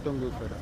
Don't go further.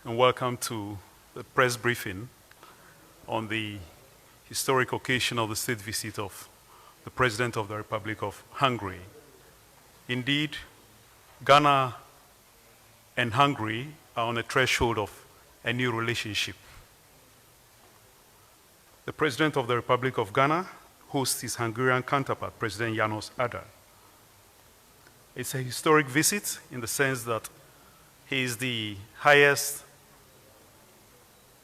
And welcome to the press briefing on the historic occasion of the state visit of the President of the Republic of Hungary. Indeed, Ghana and Hungary are on a threshold of a new relationship. The President of the Republic of Ghana hosts his Hungarian counterpart, President János Áder. It's a historic visit in the sense that he is the highest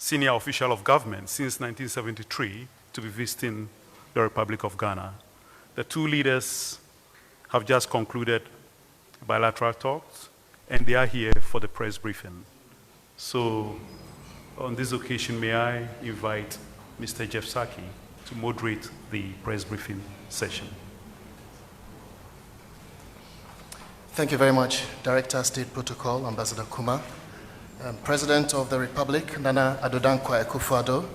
senior official of government since 1973 to be visiting the Republic of Ghana. The two leaders have just concluded bilateral talks, and they are here for the press briefing. So on this occasion, may I invite Mr. Jeff Saki to moderate the press briefing session. Thank you very much, Director, State Protocol, Ambassador Kuma. President of the Republic, Nana Addo Akufo-Addo,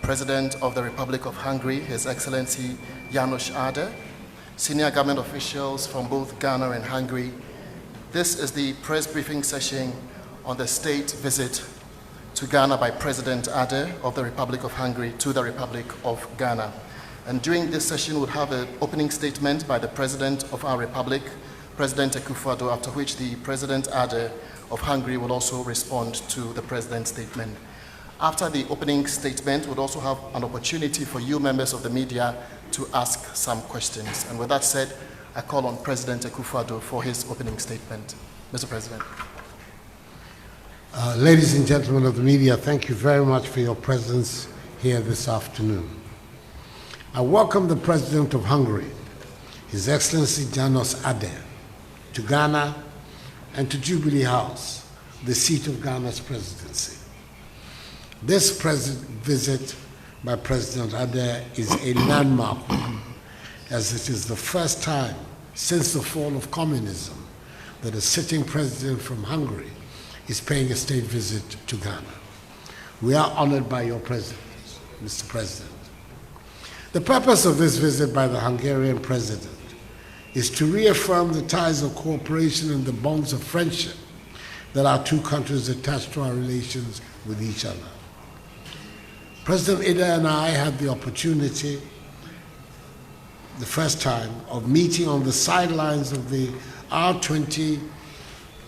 President of the Republic of Hungary, His Excellency János Áder, senior government officials from both Ghana and Hungary. This is the press briefing session on the state visit to Ghana by President Áder of the Republic of Hungary to the Republic of Ghana. And during this session, we'll have an opening statement by the President of our Republic, President Akufo-Addo, after which the President Áder of Hungary will also respond to the President's statement. After the opening statement, we'll also have an opportunity for you members of the media to ask some questions. And with that said, I call on President Akufo-Addo for his opening statement. Mr. President. Ladies and gentlemen of the media, thank you very much for your presence here this afternoon. I welcome the President of Hungary, His Excellency János Áder, to Ghana and to Jubilee House, the seat of Ghana's presidency. This visit by President Áder is a landmark one, as it is the first time since the fall of communism that a sitting president from Hungary is paying a state visit to Ghana. We are honored by your presence, Mr. President. The purpose of this visit by the Hungarian president is to reaffirm the ties of cooperation and the bonds of friendship that our two countries attach to our relations with each other. President Áder and I had the opportunity, the first time, of meeting on the sidelines of the R20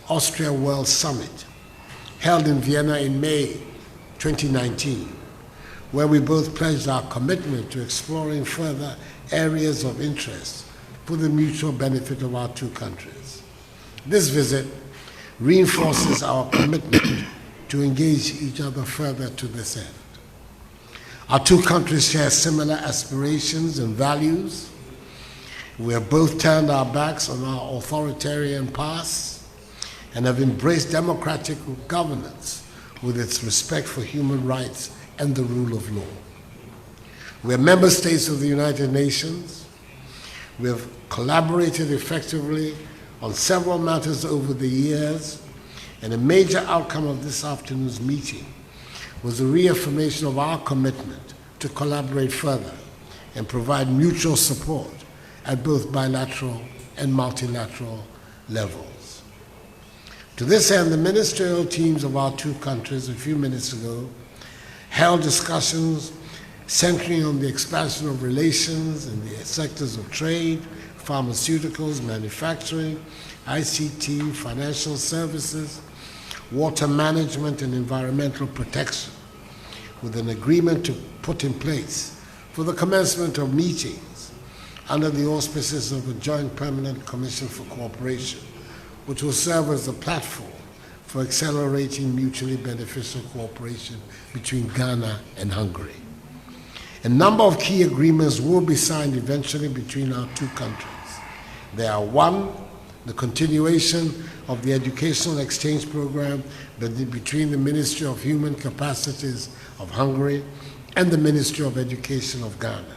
Austria World Summit, held in Vienna in May 2019, where we both pledged our commitment to exploring further areas of interest for the mutual benefit of our two countries. This visit reinforces our commitment to engage each other further to this end. Our two countries share similar aspirations and values. We have both turned our backs on our authoritarian past and have embraced democratic governance with its respect for human rights and the rule of law. We are member states of the United Nations. We have collaborated effectively on several matters over the years, and a major outcome of this afternoon's meeting was the reaffirmation of our commitment to collaborate further and provide mutual support at both bilateral and multilateral levels. To this end, the ministerial teams of our two countries a few minutes ago held discussions centering on the expansion of relations in the sectors of trade, pharmaceuticals, manufacturing, ICT, financial services, water management and environmental protection, with an agreement to put in place for the commencement of meetings under the auspices of a Joint Permanent Commission for Cooperation, which will serve as a platform for accelerating mutually beneficial cooperation between Ghana and Hungary. A number of key agreements will be signed eventually between our two countries. They are: one, the continuation of the educational exchange program between the Ministry of Human Capacities of Hungary and the Ministry of Education of Ghana.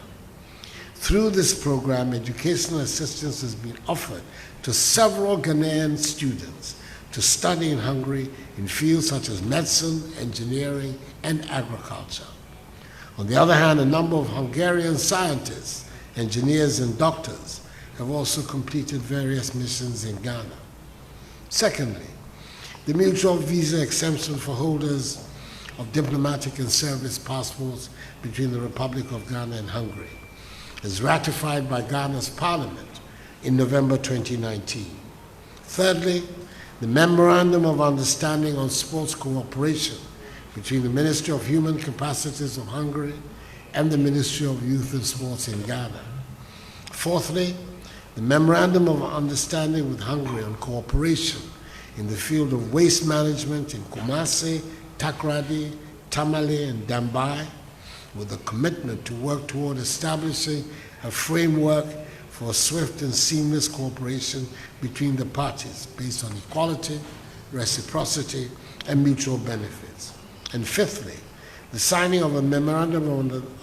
Through this program, educational assistance has been offered to several Ghanaian students to study in Hungary in fields such as medicine, engineering, and agriculture. On the other hand, a number of Hungarian scientists, engineers, and doctors have also completed various missions in Ghana. Secondly, the mutual visa exemption for holders of diplomatic and service passports between the Republic of Ghana and Hungary is ratified by Ghana's Parliament in November 2019. Thirdly, the Memorandum of Understanding on Sports Cooperation between the Ministry of Human Capacities of Hungary and the Ministry of Youth and Sports in Ghana. Fourthly, the Memorandum of Understanding with Hungary on cooperation in the field of waste management in Kumasi, Takoradi, Tamale, and Dambai, with a commitment to work toward establishing a framework for swift and seamless cooperation between the parties based on equality, reciprocity, and mutual benefits. And fifthly, the signing of a Memorandum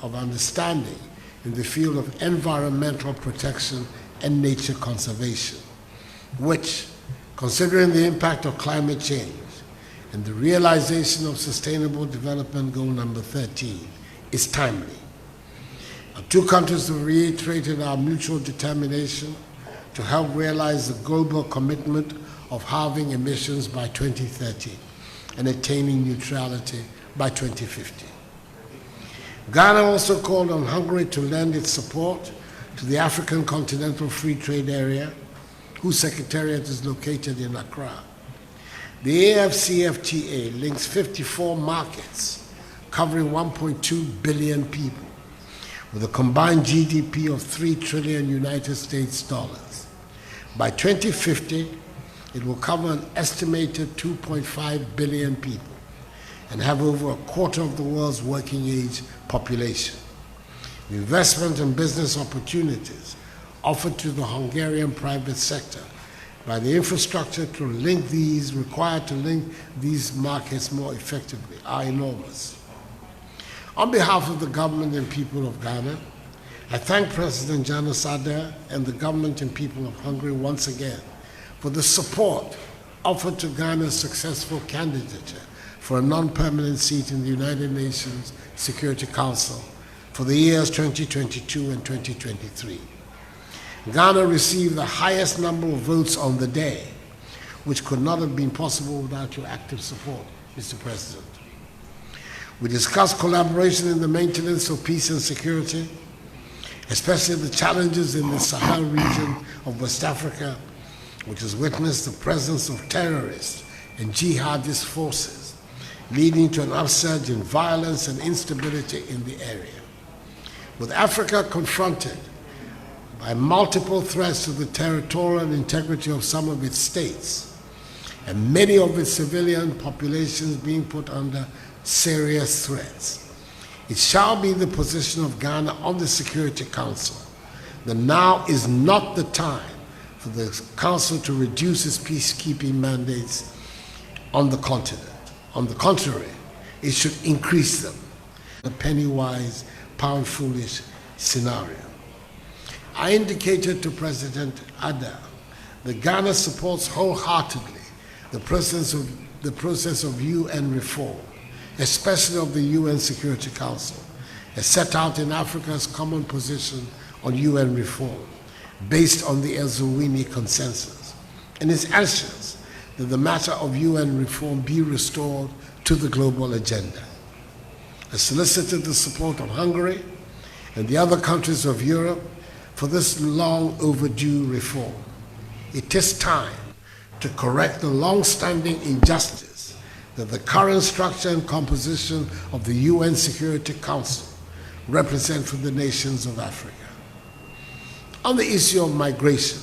of Understanding in the field of environmental protection and nature conservation, which, considering the impact of climate change and the realization of Sustainable Development Goal number 13, is timely. Our two countries have reiterated our mutual determination to help realize the global commitment of halving emissions by 2030 and attaining neutrality by 2050. Ghana also called on Hungary to lend its support to the African Continental Free Trade Area, whose secretariat is located in Accra. The AFCFTA links 54 markets covering 1.2 billion people with a combined GDP of 3 trillion United States dollars. By 2050, it will cover an estimated 2.5 billion people and have over a quarter of the world's working age population. The investment and business opportunities offered to the Hungarian private sector by the infrastructure required to link these markets more effectively are enormous. On behalf of the government and people of Ghana, I thank President János Áder and the government and people of Hungary once again for the support offered to Ghana's successful candidature for a non-permanent seat in the United Nations Security Council for the years 2022 and 2023. Ghana received the highest number of votes on the day, which could not have been possible without your active support, Mr. President. We discussed collaboration in the maintenance of peace and security, especially the challenges in the Sahel region of West Africa, which has witnessed the presence of terrorists and jihadist forces, leading to an upsurge in violence and instability in the area. With Africa confronted by multiple threats to the territorial integrity of some of its states, and many of its civilian populations being put under serious threats, it shall be the position of Ghana on the Security Council that now is not the time for the Council to reduce its peacekeeping mandates on the continent. On the contrary, it should increase them. A penny-wise, pound-foolish scenario. I indicated to President Áder that Ghana supports wholeheartedly the process of UN reform, especially of the UN Security Council, as set out in Africa's common position on UN reform, based on the Eswatini Consensus, and is anxious that the matter of UN reform be restored to the global agenda. I solicited the support of Hungary and the other countries of Europe for this long overdue reform. It is time to correct the long-standing injustice that the current structure and composition of the UN Security Council represent for the nations of Africa. On the issue of migration,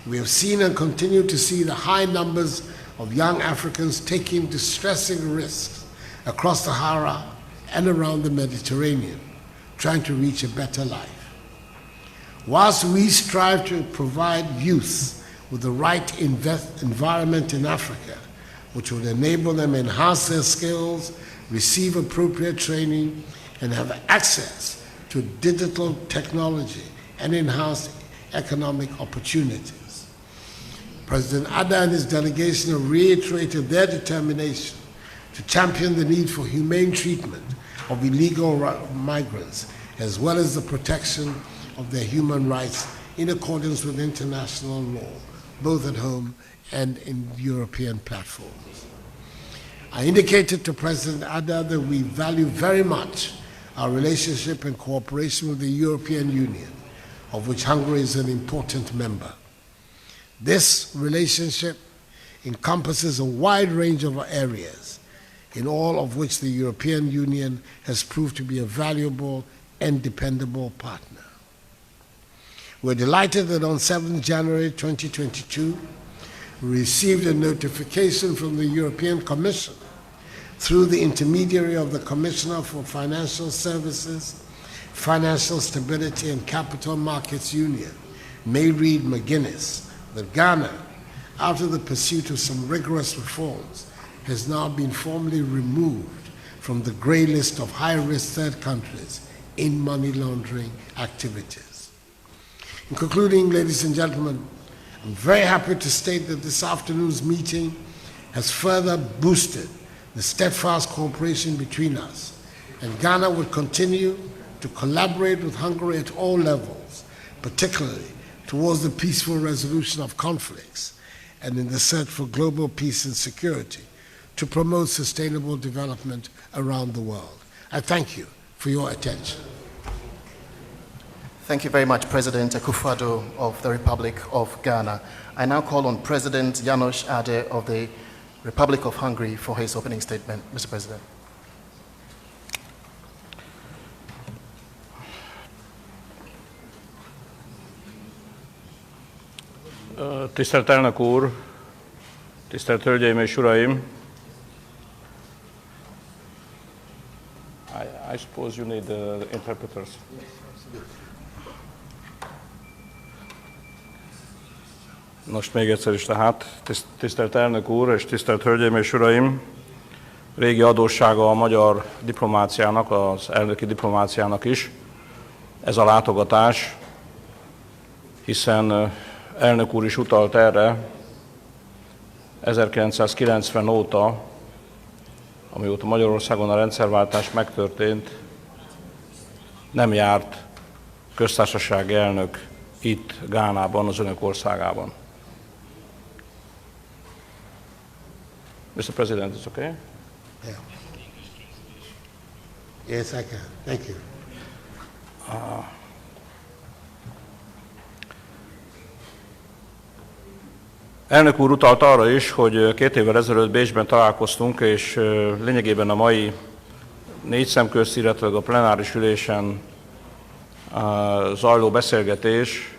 we have seen and continue to see the high numbers of young Africans taking distressing risks across the Sahara and around the Mediterranean, trying to reach a better life. Whilst we strive to provide youth with the right environment in Africa, which would enable them enhance their skills, receive appropriate training, and have access to digital technology and enhanced economic opportunities. President Áder and his delegation have reiterated their determination to champion the need for humane treatment of illegal migrants, as well as the protection of their human rights in accordance with international law, both at home and in European platforms. I indicated to President Áder that we value very much our relationship and cooperation with the European Union, of which Hungary is an important member. This relationship encompasses a wide range of areas, in all of which the European Union has proved to be a valuable and dependable partner. We're delighted that on 7 January 2022, we received a notification from the European Commission through the intermediary of the Commissioner for Financial Services, Financial Stability and Capital Markets Union, Mayreed McGuinness, that Ghana, after the pursuit of some rigorous reforms, has now been formally removed from the grey list of high-risk third countries in money laundering activities. In concluding, ladies and gentlemen, I'm very happy to state that this afternoon's meeting has further boosted the steadfast cooperation between us, and Ghana will continue to collaborate with Hungary at all levels, particularly towards the peaceful resolution of conflicts and in the search for global peace and security to promote sustainable development around the world. I thank you for your attention. Thank you very much, President Akufo-Addo of the Republic of Ghana. I now call on President János Áder of the Republic of Hungary for his opening statement. Mr. President. Tisztelt elnök úr, tisztelt hölgyeim és uraim! I suppose you need the interpreters. Most még egyszer is tehát, tisztelt elnök úr és tisztelt hölgyeim és uraim! Régi adóssága a magyar diplomáciának, az elnöki diplomáciának is ez a látogatás, hiszen elnök úr is utalt erre, 1990 óta, amióta Magyarországon a rendszerváltás megtörtént, nem járt köztársasági elnök itt, Gánában, az önök országában. Mr. President, it's okay? Yeah. Yes, I can. Thank you. Elnök úr utalt arra is, hogy 2 évvel ezelőtt Bécsben találkoztunk, és lényegében a mai 4 szemközt, illetve a plenáris ülésen zajló beszélgetés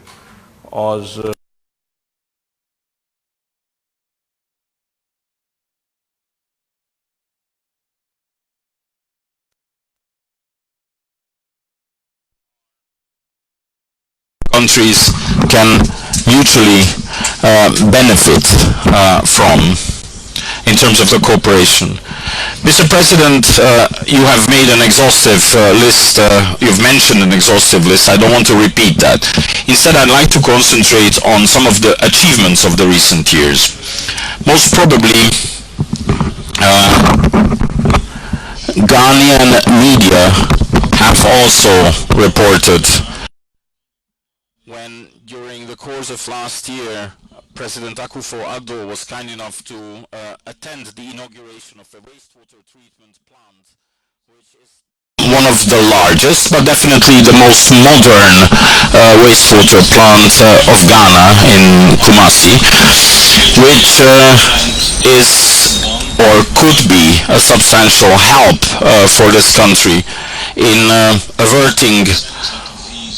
az countries can mutually benefit from in terms of the cooperation. Mr. President, you have made an exhaustive list, you've mentioned an exhaustive list, I don't want to repeat that. Instead, I'd like to concentrate on some of the achievements of the recent years. Most probably, Ghanaian media have also reported when during the course of last year President Akufo-Addo was kind enough to attend the inauguration of a wastewater treatment plant, which is one of the largest, but definitely the most modern wastewater plant of Ghana in Kumasi, which is or could be a substantial help for this country in averting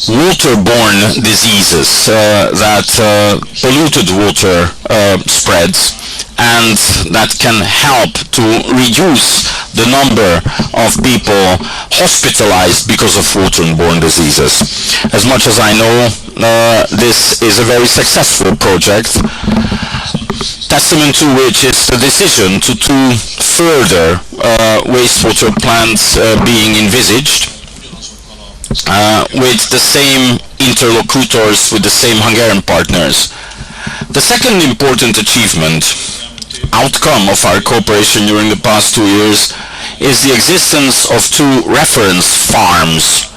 waterborne diseases that polluted water spreads, and that can help to reduce the number of people hospitalized because of waterborne diseases. As much as I know, this is a very successful project, testament to which is the decision to two further wastewater plants being envisaged with the same interlocutors, with the same Hungarian partners. The second important achievement, outcome of our cooperation during the past 2 years, is the existence of two reference farms.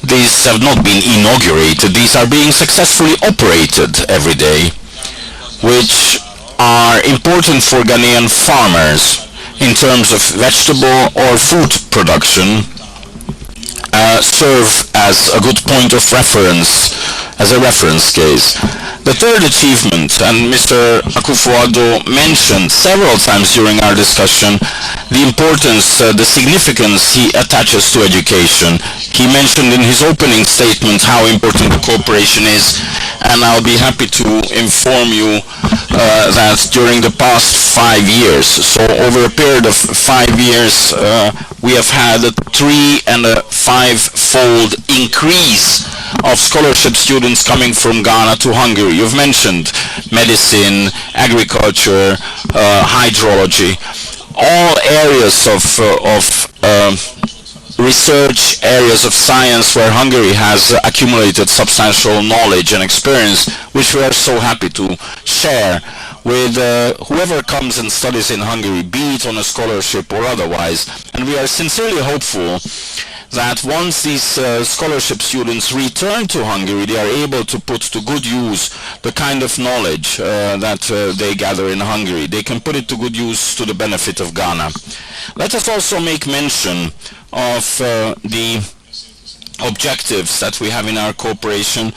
These have not been inaugurated, these are being successfully operated every day, which are important for Ghanaian farmers in terms of vegetable or food production, serve as a good point of reference, as a reference case. The third achievement, and Mr. Akufo-Addo mentioned several times during our discussion the importance, the significance he attaches to education. He mentioned in his opening statement how important the cooperation is, and I'll be happy to inform you that during the past 5 years, so over a period of 5 years, we have had a 3- and 5-fold increase of scholarship students coming from Ghana to Hungary. You've mentioned medicine, agriculture, hydrology, all areas of research, areas of science where Hungary has accumulated substantial knowledge and experience, which we are so happy to share with whoever comes and studies in Hungary, be it on a scholarship or otherwise. And we are sincerely hopeful that once these scholarship students return to Hungary, they are able to put to good use the kind of knowledge that they gather in Hungary. They can put it to good use to the benefit of Ghana. Let us also make mention of the objectives that we have in our cooperation.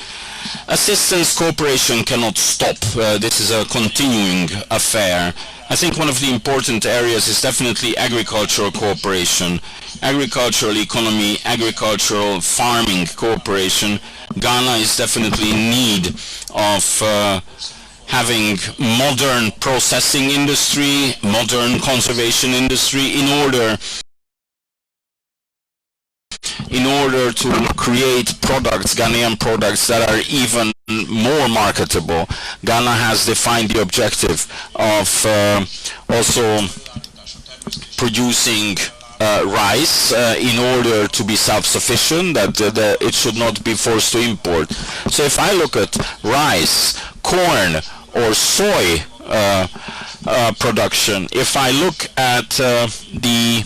Assistance cooperation cannot stop. This is a continuing affair. I think one of the important areas is definitely agricultural cooperation, agricultural economy, agricultural farming cooperation. Ghana is definitely in need of having modern processing industry, modern conservation industry in order to create products, Ghanaian products, that are even more marketable. Ghana has defined the objective of also producing rice in order to be self-sufficient, that it should not be forced to import. So if I look at rice, corn or soy production, if I look at the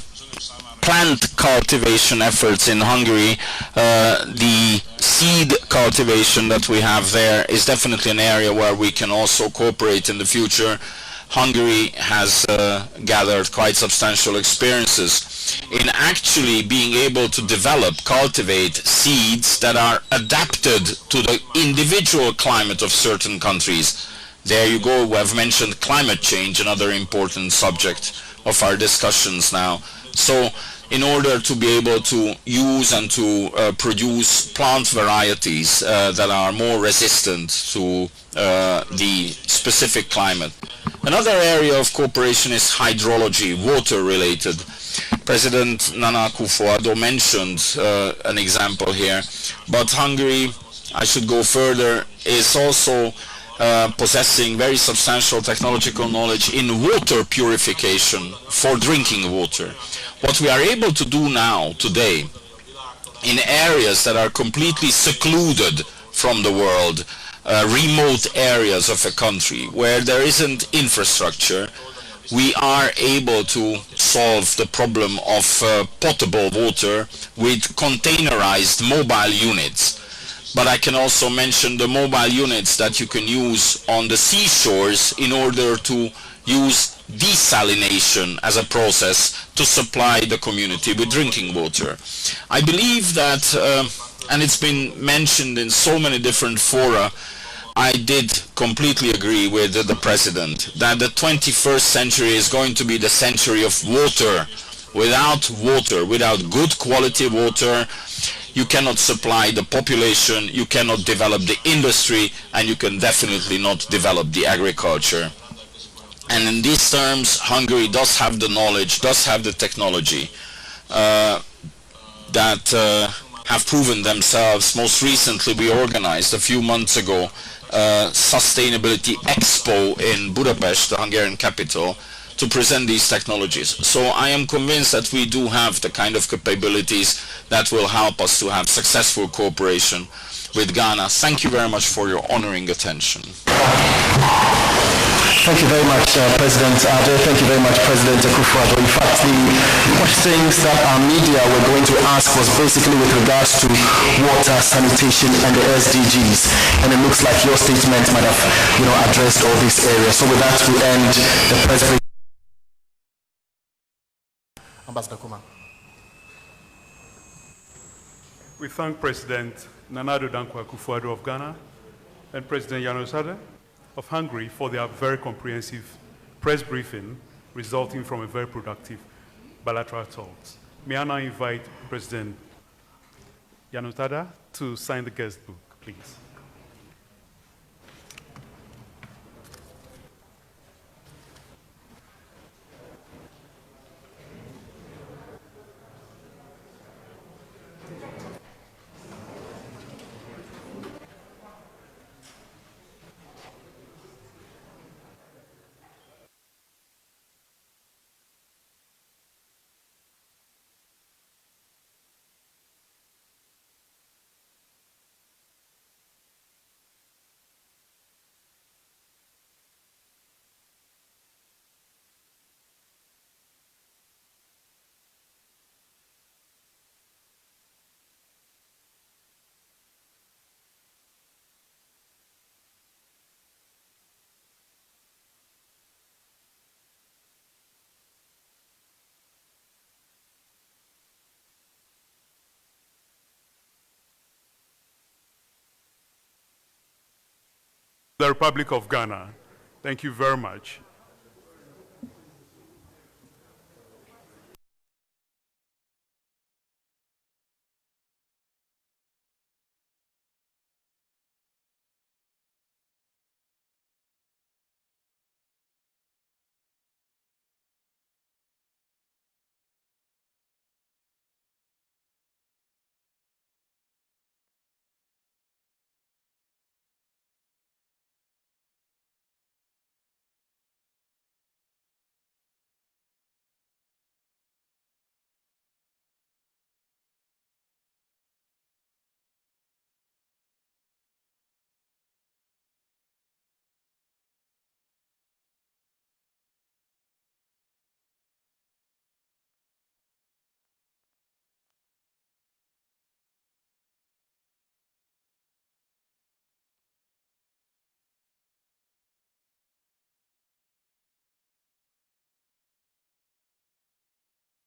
plant cultivation efforts in Hungary, the seed cultivation that we have there is definitely an area where we can also cooperate in the future. Hungary has gathered quite substantial experiences in actually being able to develop, cultivate seeds that are adapted to the individual climate of certain countries. There you go, we have mentioned climate change, another important subject of our discussions now. So in order to be able to use and to produce plant varieties that are more resistant to the specific climate. Another area of cooperation is hydrology, water related. President Nana Akufo-Addo mentioned an example here, but Hungary, I should go further, is also possessing very substantial technological knowledge in water purification for drinking water. What we are able to do now, today, in areas that are completely secluded from the world, remote areas of a country where there isn't infrastructure, we are able to solve the problem of potable water with containerized mobile units. But I can also mention the mobile units that you can use on the seashores in order to use desalination as a process to supply the community with drinking water. I believe that, and it's been mentioned in so many different fora, I did completely agree with the President that the 21st century is going to be the century of water. Without good quality water, you cannot supply the population, you cannot develop the industry, and you can definitely not develop the agriculture. And in these terms, Hungary does have the knowledge, does have the technology that have proven themselves. Most recently, we organized a few months ago Sustainability Expo in Budapest, the Hungarian capital, to present these technologies. So I am convinced that we do have the kind of capabilities that will help us to have successful cooperation with Ghana. Thank you very much for your honoring attention. Thank you very much, President Áder. Thank you very much, President Akufo-Addo. In fact, the questions that our media were going to ask was basically with regards to water, sanitation, and the SDGs. And it looks like your statement might have, addressed all these areas. So with that, we end the press briefing. Ambassador Kuma. We thank President Nana Addo Akufo-Addo of Ghana and President János of Hungary for their very comprehensive press briefing resulting from a very productive bilateral talks. May I now invite President János to sign the guest book, please. The Republic of Ghana. Thank you very much.